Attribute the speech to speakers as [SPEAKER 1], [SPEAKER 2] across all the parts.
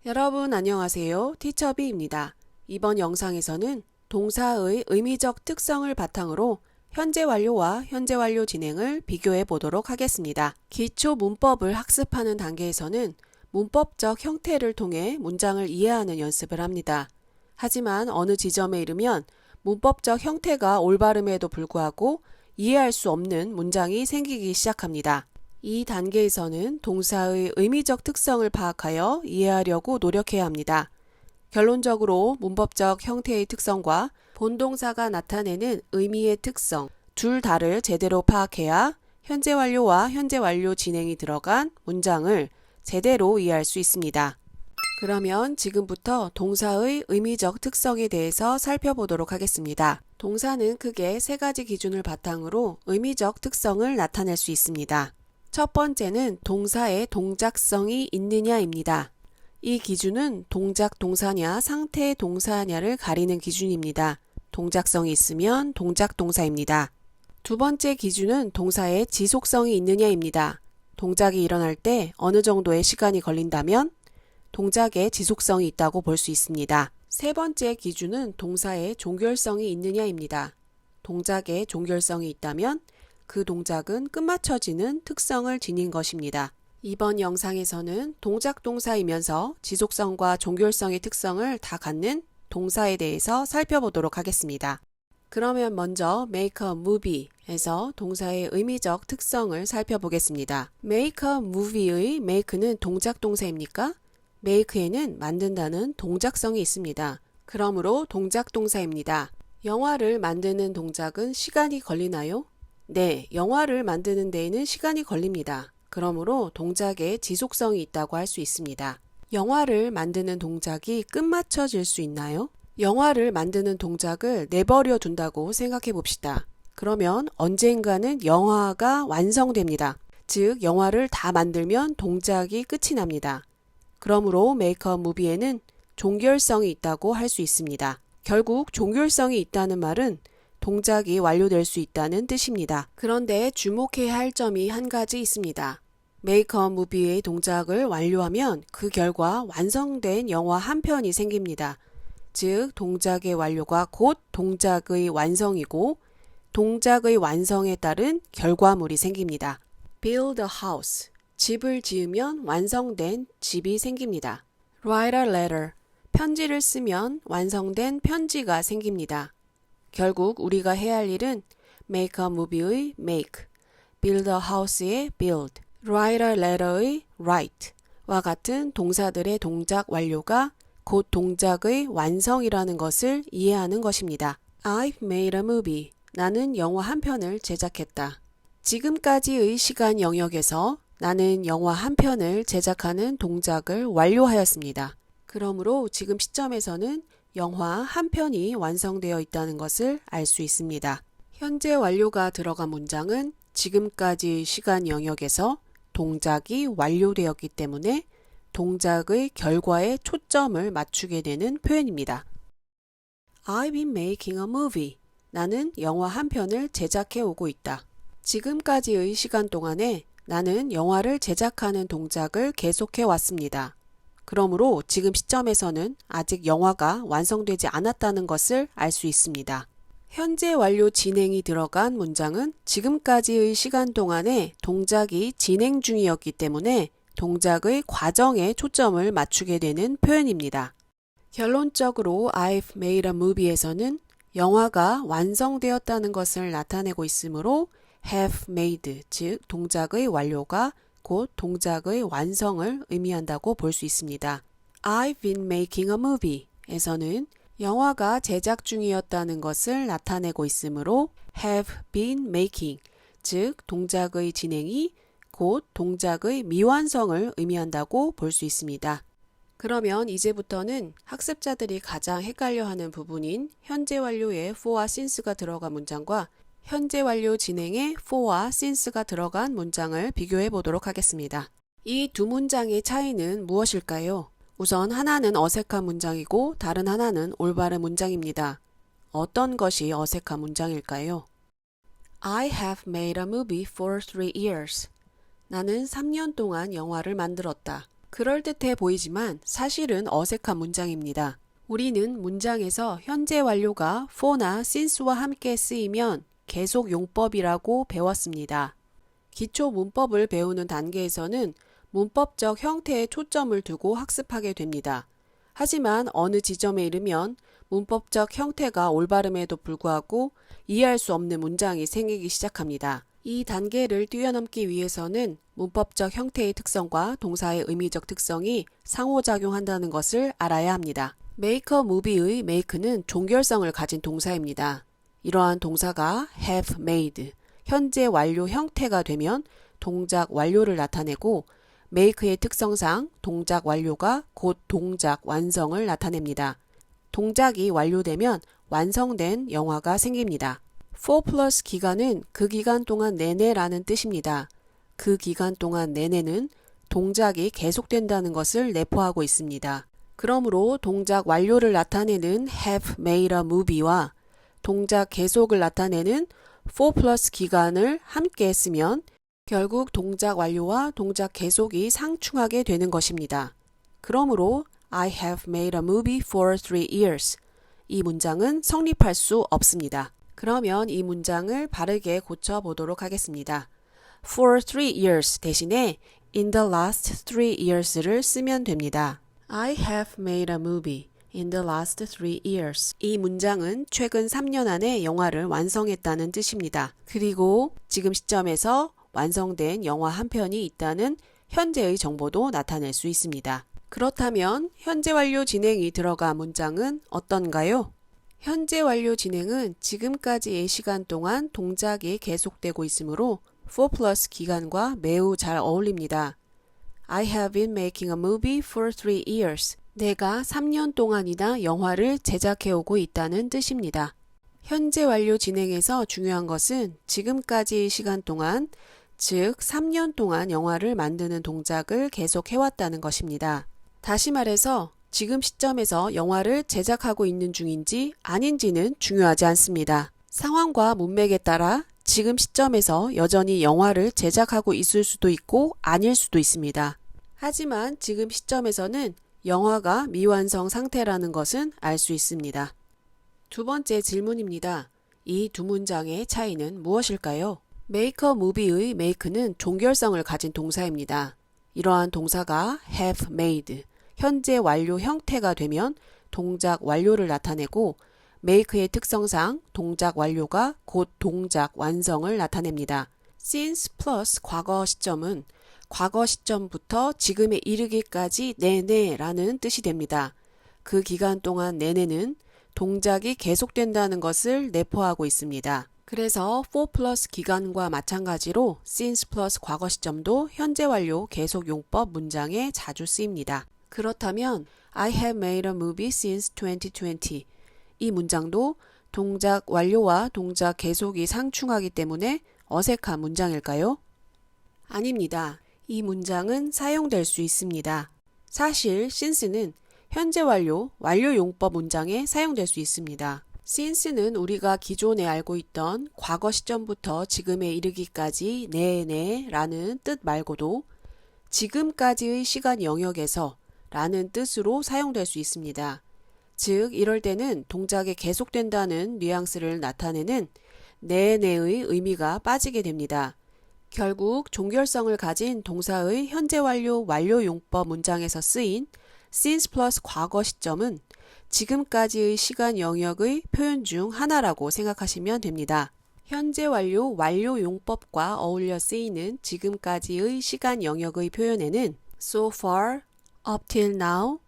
[SPEAKER 1] 여러분 안녕하세요. 티처비입니다. 이번 영상에서는 동사의 의미적 특성을 바탕으로 현재 완료와 현재 완료 진행을 비교해 보도록 하겠습니다. 기초 문법을 학습하는 단계에서는 문법적 형태를 통해 문장을 이해하는 연습을 합니다. 하지만 어느 지점에 이르면 문법적 형태가 올바름에도 불구하고 이해할 수 없는 문장이 생기기 시작합니다. 이 단계에서는 동사의 의미적 특성을 파악하여 이해하려고 노력해야 합니다. 결론적으로 문법적 형태의 특성과 본동사가 나타내는 의미의 특성, 둘 다를 제대로 파악해야 현재 완료와 현재 완료 진행이 들어간 문장을 제대로 이해할 수 있습니다. 그러면 지금부터 동사의 의미적 특성에 대해서 살펴보도록 하겠습니다. 동사는 크게 세 가지 기준을 바탕으로 의미적 특성을 나타낼 수 있습니다. 첫 번째는 동사의 동작성이 있느냐입니다. 이 기준은 동작 동사냐 상태 동사냐를 가리는 기준입니다. 동작성이 있으면 동작 동사입니다. 두 번째 기준은 동사의 지속성이 있느냐입니다. 동작이 일어날 때 어느 정도의 시간이 걸린다면 동작의 지속성이 있다고 볼 수 있습니다. 세 번째 기준은 동사의 종결성이 있느냐입니다. 동작에 종결성이 있다면 그 동작은 끝마쳐지는 특성을 지닌 것입니다. 이번 영상에서는 동작 동사이면서 지속성과 종결성의 특성을 다 갖는 동사에 대해서 살펴보도록 하겠습니다. 그러면 먼저 make a movie에서 동사의 의미적 특성을 살펴보겠습니다. make a movie의 make는 동작 동사입니까? make에는 만든다는 동작성이 있습니다. 그러므로 동작 동사입니다. 영화를 만드는 동작은 시간이 걸리나요? 네, 영화를 만드는 데에는 시간이 걸립니다. 그러므로 동작에 지속성이 있다고 할 수 있습니다. 영화를 만드는 동작이 끝마쳐질 수 있나요? 영화를 만드는 동작을 내버려 둔다고 생각해 봅시다. 그러면 언젠가는 영화가 완성됩니다. 즉, 영화를 다 만들면 동작이 끝이 납니다. 그러므로 make a movie에는 종결성이 있다고 할 수 있습니다. 결국 종결성이 있다는 말은 동작이 완료될 수 있다는 뜻입니다. 그런데 주목해야 할 점이 한 가지 있습니다. make a movie의 동작을 완료하면 그 결과 완성된 영화 한 편이 생깁니다. 즉, 동작의 완료가 곧 동작의 완성이고 동작의 완성에 따른 결과물이 생깁니다. build a house, 집을 지으면 완성된 집이 생깁니다. write a letter, 편지를 쓰면 완성된 편지가 생깁니다. 결국 우리가 해야 할 일은 make a movie의 make, build a house의 build, write a letter의 write와 같은 동사들의 동작 완료가 곧 동작의 완성이라는 것을 이해하는 것입니다. I've made a movie. 나는 영화 한 편을 제작했다. 지금까지의 시간 영역에서 나는 영화 한 편을 제작하는 동작을 완료하였습니다. 그러므로 지금 시점에서는 영화 한 편이 완성되어 있다는 것을 알 수 있습니다. 현재 완료가 들어간 문장은 지금까지 시간 영역에서 동작이 완료되었기 때문에 동작의 결과에 초점을 맞추게 되는 표현입니다. I've been making a movie. 나는 영화 한 편을 제작해 오고 있다. 지금까지의 시간 동안에 나는 영화를 제작하는 동작을 계속해 왔습니다. 그러므로 지금 시점에서는 아직 영화가 완성되지 않았다는 것을 알 수 있습니다. 현재 완료 진행이 들어간 문장은 지금까지의 시간 동안에 동작이 진행 중이었기 때문에 동작의 과정에 초점을 맞추게 되는 표현입니다. 결론적으로 I've made a movie에서는 영화가 완성되었다는 것을 나타내고 있으므로 have made, 즉 동작의 완료가 곧 동작의 완성을 의미한다고 볼 수 있습니다. I've been making a movie 에서는 영화가 제작 중이었다는 것을 나타내고 있으므로 have been making, 즉 동작의 진행이 곧 동작의 미완성을 의미한다고 볼 수 있습니다. 그러면 이제부터는 학습자들이 가장 헷갈려하는 부분인 현재 완료에 for와 since가 들어간 문장과 현재 완료 진행에 for와 since가 들어간 문장을 비교해 보도록 하겠습니다. 이 두 문장의 차이는 무엇일까요? 우선 하나는 어색한 문장이고 다른 하나는 올바른 문장입니다. 어떤 것이 어색한 문장일까요? I have made a movie for 3 years. 나는 3년 동안 영화를 만들었다. 그럴듯해 보이지만 사실은 어색한 문장입니다. 우리는 문장에서 현재 완료가 for나 since와 함께 쓰이면 계속 용법이라고 배웠습니다. 기초 문법을 배우는 단계에서는 문법적 형태에 초점을 두고 학습하게 됩니다. 하지만 어느 지점에 이르면 문법적 형태가 올바름에도 불구하고 이해할 수 없는 문장이 생기기 시작합니다. 이 단계를 뛰어넘기 위해서는 문법적 형태의 특성과 동사의 의미적 특성이 상호작용한다는 것을 알아야 합니다. make a movie의 make는 종결성을 가진 동사입니다. 이러한 동사가 have made, 현재 완료 형태가 되면 동작 완료를 나타내고 make의 특성상 동작 완료가 곧 동작 완성을 나타냅니다. 동작이 완료되면 완성된 영화가 생깁니다. for plus 기간은 그 기간 동안 내내라는 뜻입니다. 그 기간 동안 내내는 동작이 계속된다는 것을 내포하고 있습니다. 그러므로 동작 완료를 나타내는 have made a movie와 동작 계속을 나타내는 for plus 기간을 함께 쓰면 결국 동작 완료와 동작 계속이 상충하게 되는 것입니다. 그러므로 I have made a movie for 3 years. 이 문장은 성립할 수 없습니다. 그러면 이 문장을 바르게 고쳐보도록 하겠습니다. For 3 years 대신에 in the last 3 years를 쓰면 됩니다. I have made a movie in the last 3 years. 이 문장은 최근 3년 안에 영화를 완성했다는 뜻입니다. 그리고 지금 시점에서 완성된 영화 한 편이 있다는 현재의 정보도 나타낼 수 있습니다. 그렇다면 현재 완료 진행이 들어간 문장은 어떤가요? 현재 완료 진행은 지금까지의 시간 동안 동작이 계속되고 있으므로 for plus 기간과 매우 잘 어울립니다. I have been making a movie for 3 years. 내가 3년 동안이나 영화를 제작해오고 있다는 뜻입니다. 현재 완료 진행에서 중요한 것은 지금까지의 시간 동안, 즉 3년 동안 영화를 만드는 동작을 계속해왔다는 것입니다. 다시 말해서 지금 시점에서 영화를 제작하고 있는 중인지 아닌지는 중요하지 않습니다. 상황과 문맥에 따라 지금 시점에서 여전히 영화를 제작하고 있을 수도 있고 아닐 수도 있습니다. 하지만 지금 시점에서는 영화가 미완성 상태라는 것은 알 수 있습니다. 두 번째 질문입니다. 이 두 문장의 차이는 무엇일까요? make a movie의 make는 종결성을 가진 동사입니다. 이러한 동사가 have made, 현재 완료 형태가 되면 동작 완료를 나타내고 make의 특성상 동작 완료가 곧 동작 완성을 나타냅니다. since plus 과거 시점은 과거 시점부터 지금에 이르기까지 내내라는 뜻이 됩니다. 그 기간 동안 내내는 동작이 계속된다는 것을 내포하고 있습니다. 그래서 for plus 기간과 마찬가지로 since plus 과거 시점도 현재 완료 계속 용법 문장에 자주 쓰입니다. 그렇다면 I have made a movie since 2020. 이 문장도 동작 완료와 동작 계속이 상충하기 때문에 어색한 문장일까요? 아닙니다. 이 문장은 사용될 수 있습니다. 사실 since는 현재 완료, 완료 용법 문장에 사용될 수 있습니다. since는 우리가 기존에 알고 있던 과거 시점부터 지금에 이르기까지 내내라는 뜻 말고도 지금까지의 시간 영역에서 라는 뜻으로 사용될 수 있습니다. 즉 이럴 때는 동작이 계속된다는 뉘앙스를 나타내는 내내의 의미가 빠지게 됩니다. 결국 종결성을 가진 동사의 현재 완료, 완료 용법 문장에서 쓰인 since plus 과거 시점은 지금까지의 시간 영역의 표현 중 하나라고 생각하시면 됩니다. 현재 완료, 완료 용법과 어울려 쓰이는 지금까지의 시간 영역의 표현에는 so far, up till now,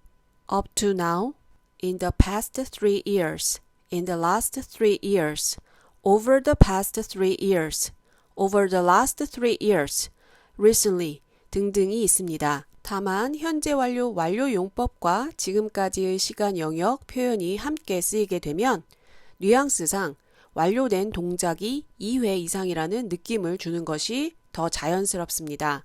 [SPEAKER 1] up to now, in the past 3 years, in the last 3 years, over the past 3 years, over the last 3 years, recently 등등이 있습니다. 다만 현재 완료, 완료 용법과 지금까지의 시간 영역 표현이 함께 쓰이게 되면 뉘앙스상 완료된 동작이 2회 이상이라는 느낌을 주는 것이 더 자연스럽습니다.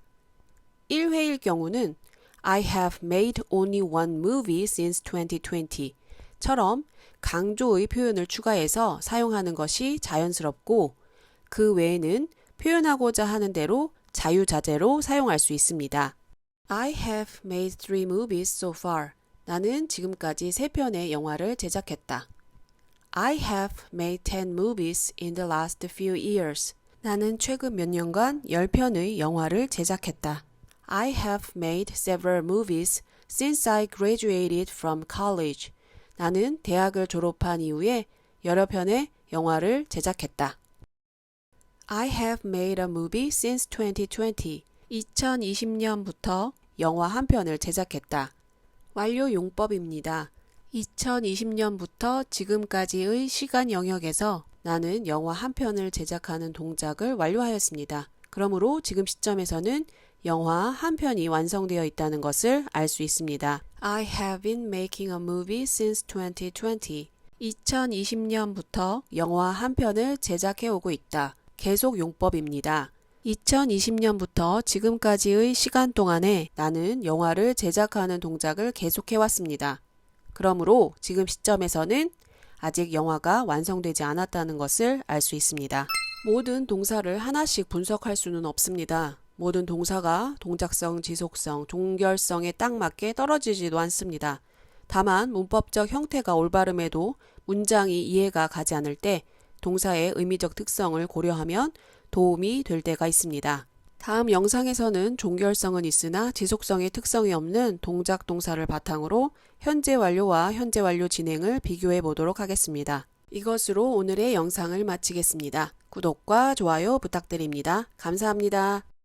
[SPEAKER 1] 1회일 경우는 I have made only one movie since 2020 처럼 강조의 표현을 추가해서 사용하는 것이 자연스럽고 그 외에는 표현하고자 하는 대로 자유자재로 사용할 수 있습니다. I have made 3 movies so far. 나는 지금까지 3편의 영화를 제작했다. I have made 10 movies in the last few years. 나는 최근 몇 년간 10편의 영화를 제작했다. I have made several movies since I graduated from college. 나는 대학을 졸업한 이후에 여러 편의 영화를 제작했다. I have made a movie since 2020. 2020년부터 영화 한 편을 제작했다. 완료 용법입니다. 2020년부터 지금까지의 시간 영역에서 나는 영화 한 편을 제작하는 동작을 완료하였습니다. 그러므로 지금 시점에서는 영화 한 편이 완성되어 있다는 것을 알 수 있습니다. I have been making a movie since 2020. 2020년부터 영화 한 편을 제작해 오고 있다. 계속 용법입니다. 2020년부터 지금까지의 시간 동안에 나는 영화를 제작하는 동작을 계속해 왔습니다. 그러므로 지금 시점에서는 아직 영화가 완성되지 않았다는 것을 알 수 있습니다. 모든 동사를 하나씩 분석할 수는 없습니다. 모든 동사가 동작성, 지속성, 종결성에 딱 맞게 떨어지지도 않습니다. 다만 문법적 형태가 올바름에도 문장이 이해가 가지 않을 때 동사의 의미적 특성을 고려하면 도움이 될 때가 있습니다. 다음 영상에서는 종결성은 있으나 지속성의 특성이 없는 동작 동사를 바탕으로 현재 완료와 현재 완료 진행을 비교해 보도록 하겠습니다. 이것으로 오늘의 영상을 마치겠습니다. 구독과 좋아요 부탁드립니다. 감사합니다.